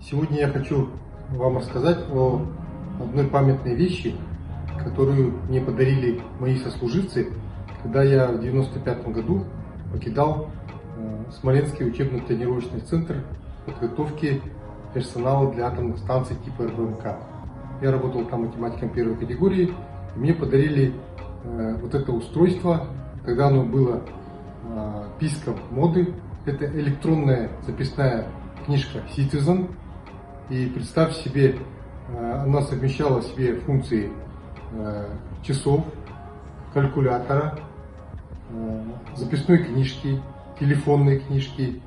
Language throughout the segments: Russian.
Сегодня я хочу вам рассказать о одной памятной вещи, которую мне подарили мои сослуживцы, когда я в 1995 году покидал Смоленский учебно-тренировочный центр подготовки персонала для атомных станций типа РБМК. Я работал там математиком первой категории, и мне подарили вот это устройство. Тогда оно было писком моды. Это электронная записная книжка Citizen. И представьте себе, она совмещала в себе функции часов, калькулятора, записной книжки, телефонной книжки.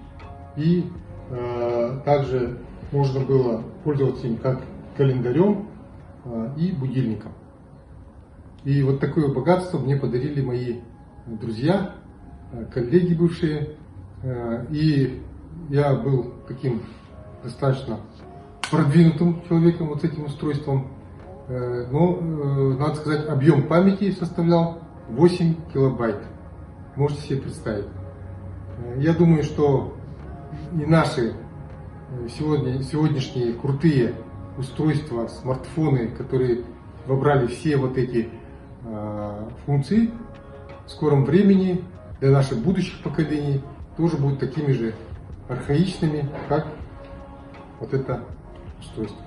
И также можно было пользоваться им как календарем и будильником. И вот такое богатство мне подарили мои друзья, коллеги бывшие. И я был таким достаточно продвинутым человеком вот с этим устройством. Но, надо сказать, объем памяти составлял 8 килобайт. Можете себе представить. Я думаю, что и наши сегодняшние крутые устройства, смартфоны, которые вобрали все вот эти функции, в скором времени для наших будущих поколений тоже будут такими же архаичными, как вот это устройство.